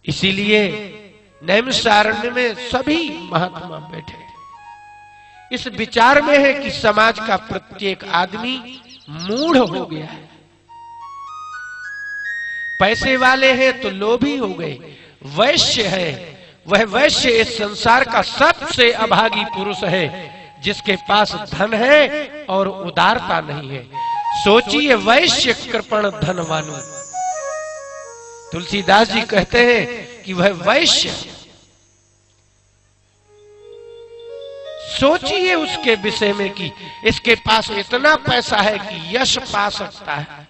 इसीलिए नैमिषारण्य में सभी महात्मा बैठे इस विचार में है कि समाज का प्रत्येक आदमी मूढ़ हो गया है। पैसे वाले हैं तो लोभी हो गए, वैश्य है वह वैश्य इस संसार का सबसे अभागी पुरुष है जिसके पास धन है और उदारता नहीं है। सोचिए वैश्य कृपण धनवानु। तुलसीदास जी कहते हैं कि वह वैश्य, सोचिए उसके विषय में कि इसके पास इतना पैसा है कि यश पा सकता है,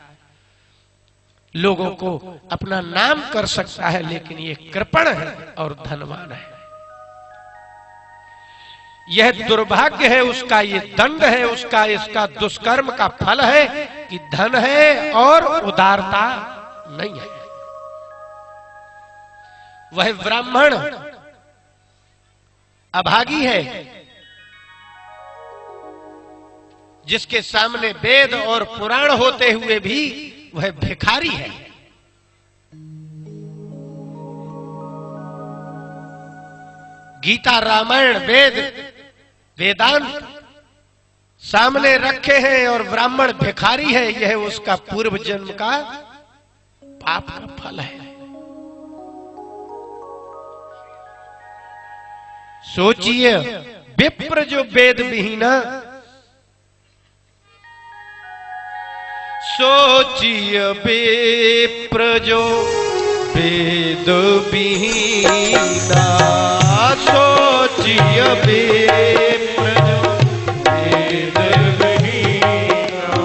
लोगों को अपना नाम कर सकता है, लेकिन ये कृपण है और धनवान है। यह दुर्भाग्य है उसका, ये दंड है उसका, इसका दुष्कर्म का फल है कि धन है और उदारता नहीं है। वह ब्राह्मण अभागी है जिसके सामने वेद और पुराण होते हुए भी वह भिखारी है। गीता रामायण वेद वेदांत सामने रखे हैं और ब्राह्मण भिखारी है, यह उसका पूर्व जन्म का पाप का फल है। सोचिए विप्र जो वेद विहीना, सोचिए विप्र जो वेद विहीना, सोचिए विप्र जो वेद विहीना,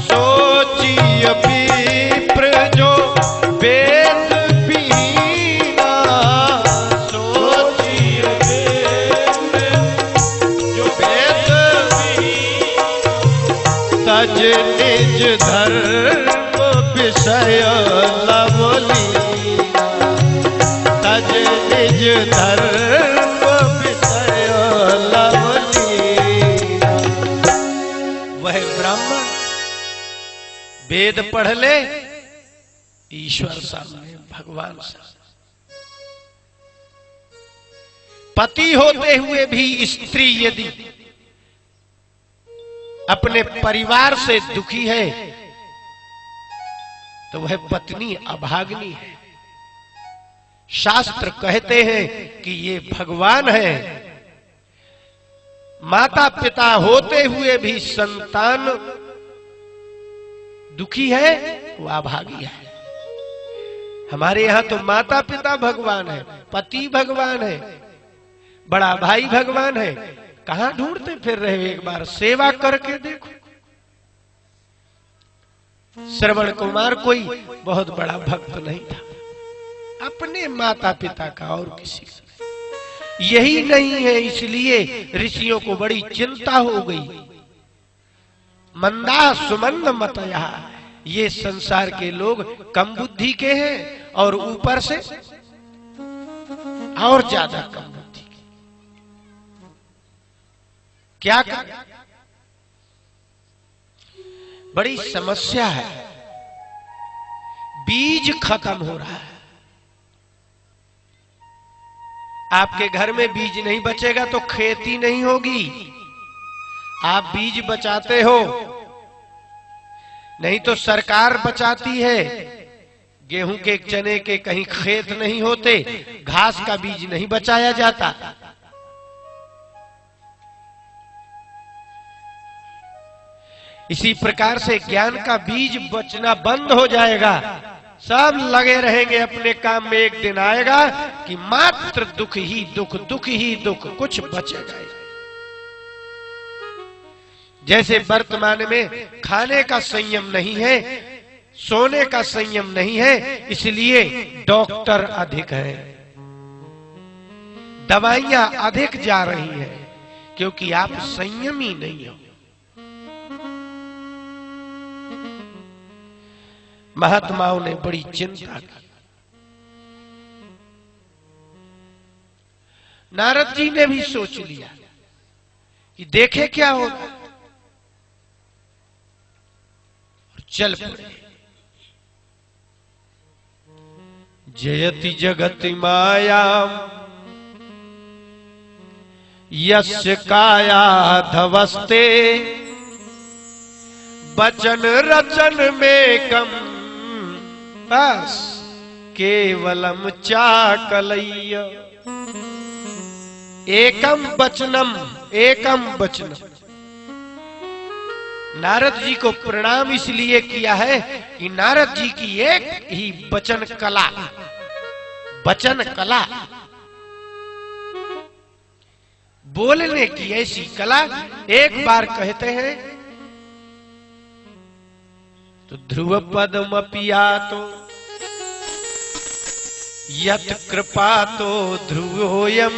सोचिए विप्र जो वेद विहीना, सोचिए विप्र जो वेद विहीना, तज निज धर्म विषय लवलीना, तज निज धर्म विषय लवलीना। वह ब्राह्मण वेद पढ़ ले, ईश्वर सामने, भगवान सामने, पति होते हुए भी स्त्री यदि अपने परिवार से दुखी है तो वह पत्नी अभाग्नी है। शास्त्र कहते हैं कि ये भगवान है। माता पिता होते हुए भी संतान दुखी है, वो अभागी है। हमारे यहां तो माता पिता भगवान है, पति भगवान है, बड़ा भाई भगवान है। कहां ढूंढते फिर रहे हो? एक बार सेवा करके देखो। श्रवण कुमार कोई बहुत बड़ा भक्त नहीं था, अपने माता पिता का और किसी का यही नहीं है, इसलिए ऋषियों को बड़ी चिंता हो गई। मंदा सुमंद मतया, ये संसार के लोग कम बुद्धि के हैं और ऊपर से और ज्यादा कम बुद्धि के। क्या कर? बड़ी समस्या है, बीज खत्म हो रहा है। आपके घर में बीज नहीं बचेगा तो खेती नहीं होगी। आप बीज बचाते हो, नहीं तो सरकार बचाती है। गेहूं के चने के कहीं खेत नहीं होते, घास का बीज नहीं बचाया जाता। इसी प्रकार से ज्ञान का बीज बचना बंद हो जाएगा। सब लगे रहेंगे अपने काम में, एक दिन आएगा कि मात्र दुख ही दुख, दुख ही दुख, कुछ बचेगा। जैसे वर्तमान में खाने का संयम नहीं है, सोने का संयम नहीं है, इसलिए डॉक्टर अधिक है, दवाइयां अधिक जा रही हैं, क्योंकि आप संयमी नहीं हो। महात्माओं ने बड़ी चिंता की। नारद जी ने भी सोच लिया कि देखे क्या होगा, और चल पड़े। जयति जगति माया यस्य काया धवस्ते बचन रचन में कम बस केवलम चाकलय्य एकम वचनम। नारद जी को प्रणाम इसलिए किया है कि नारद जी की एक ही वचन कला बोलने की ऐसी कला एक बार कहते हैं तो ध्रुव पदमपियातो यत कृपा तो ध्रुवोयम।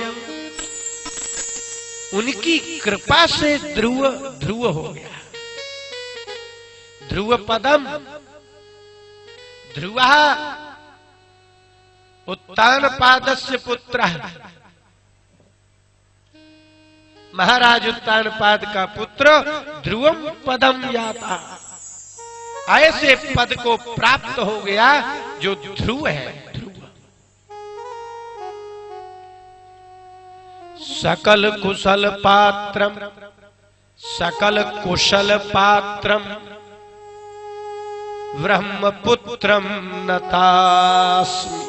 उनकी कृपा से ध्रुव हो गया। ध्रुव पदम ध्रुव उत्तानपादस्य पुत्र। महाराज उत्तानपाद का पुत्र ध्रुवम पदम याता। ऐसे पद को प्राप्त हो गया जो ध्रुव है। ध्रुव सकल कुशल पात्रम ब्रह्मपुत्रम नतास्मि।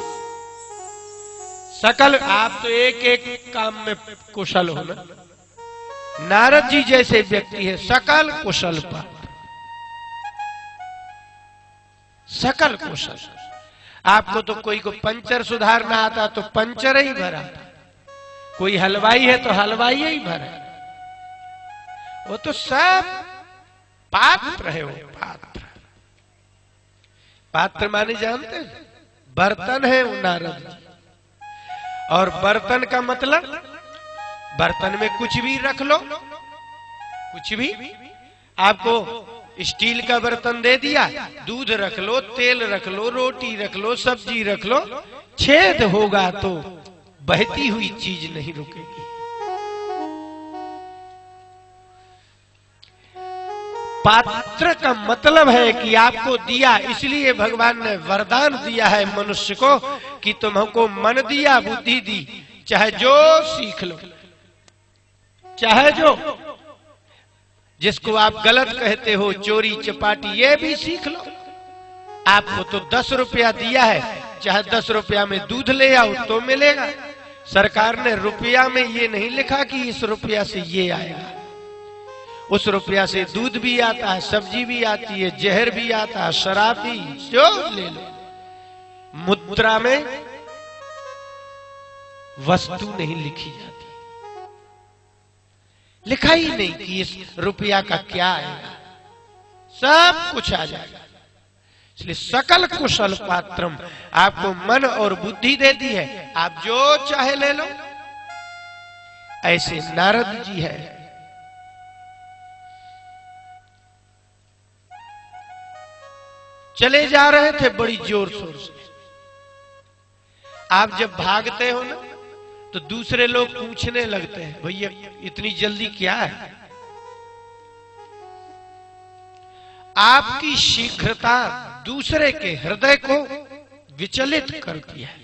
सकल आप तो एक एक काम में कुशल हो ना। नारद जी जैसे व्यक्ति है सकल कुशल पात्र, सकल कुशल। आपको तो कोई को पंचर सुधारना आता तो पंचर ही भरा, कोई हलवाई है तो हलवाई ही भरा। वो तो सब पात्र है। वो पात्र माने जानते हैं? बर्तन है वो नारद जी। और बर्तन का मतलब बर्तन में कुछ भी रख लो, कुछ भी। आपको स्टील का बर्तन दे दिया, दूध रख लो, तेल रख लो, रोटी रख लो, सब्जी रख लो, छेद होगा तो बहती हुई चीज नहीं रुकेगी। पात्र का मतलब है कि आपको दिया, इसलिए भगवान ने वरदान दिया है मनुष्य को कि तुमको मन दिया, बुद्धि दी, चाहे जो सीख लो, चाहे जो। जिसको आप गलत कहते हो, चोरी चपाटी, ये भी सीख लो। आपको तो 10 रुपया दिया है, चाहे 10 रुपया में दूध ले आओ तो मिलेगा। सरकार ने रुपया में ये नहीं लिखा कि इस रुपया से ये आएगा। उस रुपया से दूध भी आता है, सब्जी भी आती है, जहर भी आता है, शराब भी, जो ले लो। मुद्रा में वस्तु नहीं लिखी जाती, लिखा ही नहीं कि इस रुपया का क्या आएगा, सब कुछ आ जाएगा। इसलिए सकल कुशल पात्रम, आपको मन और बुद्धि दे दी है, आप जो चाहे ले लो। ऐसे नारद जी है। चले जा रहे थे बड़ी जोर शोर से। आप जब भागते हो ना तो दूसरे लोग पूछने लगते हैं, भैया इतनी जल्दी क्या है? आपकी शीघ्रता दूसरे के हृदय को विचलित करती है।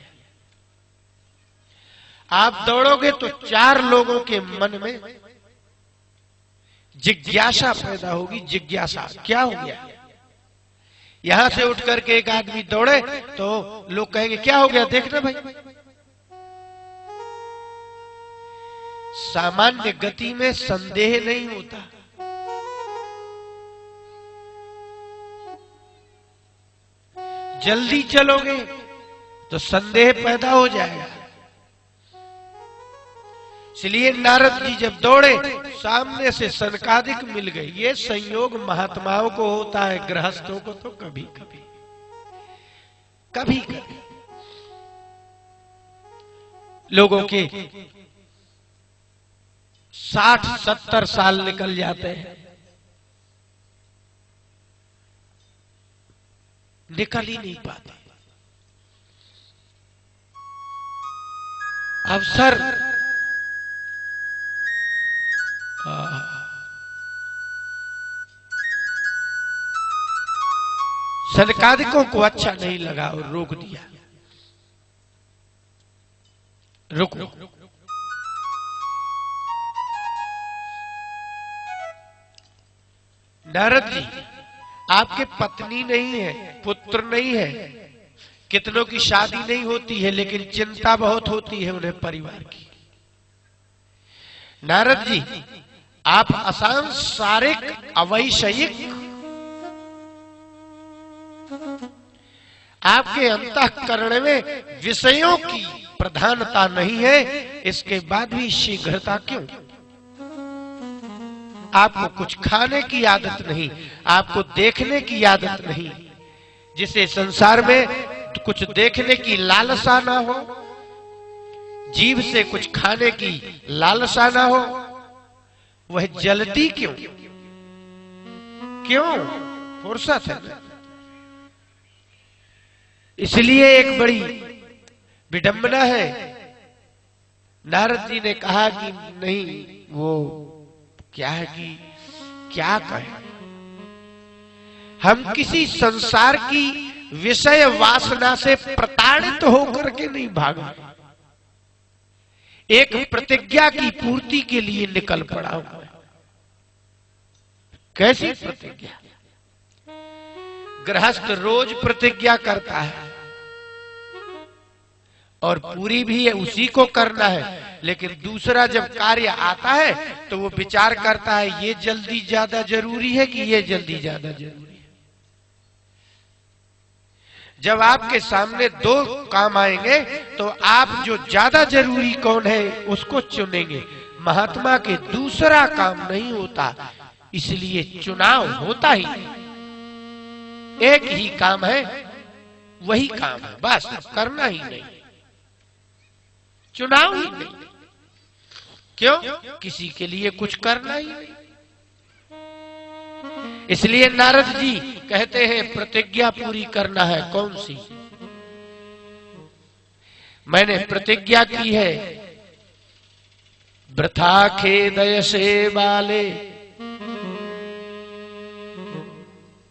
आप दौड़ोगे तो 4 लोगों के मन में जिज्ञासा पैदा होगी। जिज्ञासा क्या हो गया? यहां से उठ करके एक आदमी दौड़े तो लोग कहेंगे क्या हो गया, देखना भाई। सामान्य गति में संदेह नहीं होता, जल्दी चलोगे तो संदेह पैदा हो जाएगा। इसलिए नारद जी जब दौड़े, सामने से सनकादिक मिल गए। ये संयोग महात्माओं को होता है, गृहस्थों को तो कभी कभी लोगों के 60-70 साल निकल जाते हैं, निकल ही नहीं पाते। अवसर सनकादिकों को अच्छा नहीं लगा और रोक दिया। रुको, नारद जी, आपके पत्नी नहीं है, पुत्र नहीं है, कितनों की शादी नहीं होती है, लेकिन चिंता बहुत होती है उन्हें परिवार की। नारद जी, आप असंसारिक अवैषयिक, आपके अंतःकरण में विषयों की प्रधानता नहीं है, इसके बाद भी शीघ्रता क्यों? आपको कुछ खाने की आदत नहीं, आपको देखने की आदत नहीं, जिसे संसार में कुछ देखने की लालसा ना हो, जीभ से कुछ खाने की लालसा ना हो, वह जलती क्यों? क्यों? फुर्सत है। इसलिए एक बड़ी विडंबना है। नारद जी ने कहा कि नहीं, वो क्या है कि क्या कहें, हम किसी संसार की विषय वासना से प्रताड़ित होकर के नहीं भागा, एक प्रतिज्ञा की पूर्ति के लिए निकल पड़ा हूं। कैसी प्रतिज्ञा? गृहस्थ रोज प्रतिज्ञा करता है और पूरी भी है, उसी को करना है, लेकिन दूसरा जब कार्य आता है तो वो विचार करता है ये जल्दी ज्यादा जरूरी है कि ये जल्दी ज्यादा जरूरी है। जब आपके सामने दो काम आएंगे तो आप जो ज्यादा जरूरी कौन है उसको चुनेंगे। महात्मा के दूसरा काम नहीं होता, इसलिए चुनाव होता ही नहीं। एक ही काम है, वही काम है, बस करना ही नहीं, चुनाव ही नहीं। क्यों? किसी के लिए कुछ करना ही नहीं। इसलिए नारद जी कहते हैं प्रतिज्ञा पूरी करना है। कौन सी? मैंने प्रतिज्ञा की है, वृथा खेदय से बाले।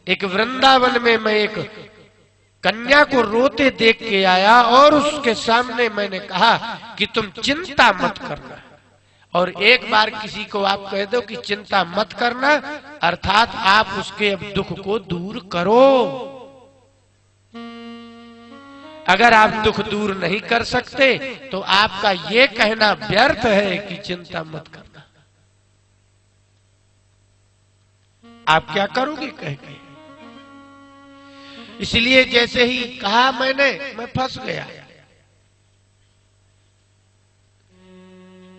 एक वृंदावन में मैं एक कन्या को रोते देख के आया और उसके सामने मैंने कहा कि तुम चिंता मत करना। और एक बार किसी को आप कह दो कि चिंता मत करना, अर्थात आप उसके अब दुख को दूर करो। अगर आप दुख दूर नहीं कर सकते तो आपका ये कहना व्यर्थ है कि चिंता मत करना। आप क्या करोगे कह के? इसलिए जैसे ही कहा मैंने, मैं फंस गया।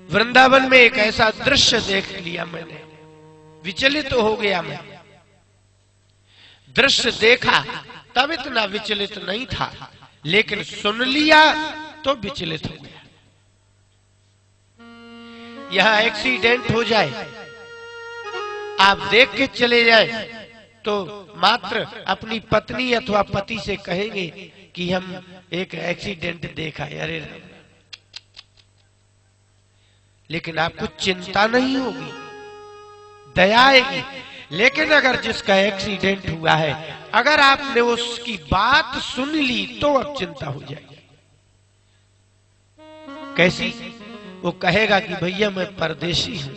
वृंदावन में एक ऐसा दृश्य देख लिया मैंने, विचलित हो गया मैं। दृश्य देखा तब इतना विचलित नहीं था, लेकिन सुन लिया तो विचलित हो गया। यहां एक्सीडेंट हो जाए, आप देख के चले जाए तो मात्र अपनी पत्नी अथवा पति से कहेंगे कि हम एक एक्सीडेंट देखा, अरे लेकिन आपको चिंता नहीं होगी, दया आएगी। लेकिन अगर जिसका एक्सीडेंट हुआ है, अगर आपने उसकी बात सुन ली तो अब चिंता हो जाएगी। कैसी? वो कहेगा कि भैया मैं परदेशी हूं,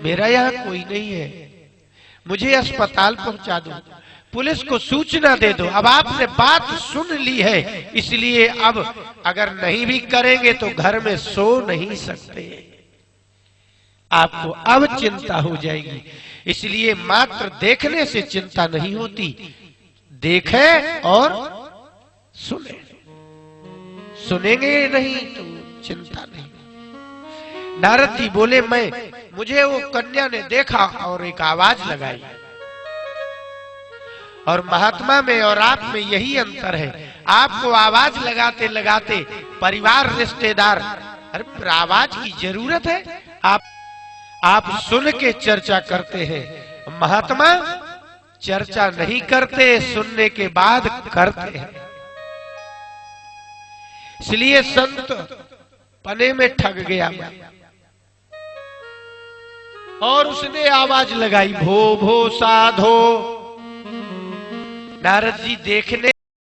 मेरा यहां कोई नहीं है, मुझे अस्पताल पहुंचा दो, पुलिस को सूचना दे दो। अब आपने बात सुन ली है, इसलिए अब अगर नहीं भी करेंगे तो घर में सो नहीं सकते, आपको अब चिंता हो जाएगी। इसलिए मात्र देखने से चिंता नहीं होती, देखें और सुने। सुनेंगे नहीं तो चिंता नहीं। नारद जी बोले, मुझे वो कन्या ने देखा और एक आवाज लगाई। और महात्मा में और आप में यही अंतर है, आपको आवाज लगाते लगाते परिवार रिश्तेदार, अरे आवाज की जरूरत है, आप सुन के चर्चा करते हैं। महात्मा चर्चा नहीं करते, सुनने के बाद करते हैं। इसलिए संत पने में ठग गया मैं। और उसने आवाज लगाई, भो भो साधो। नारद जी देखने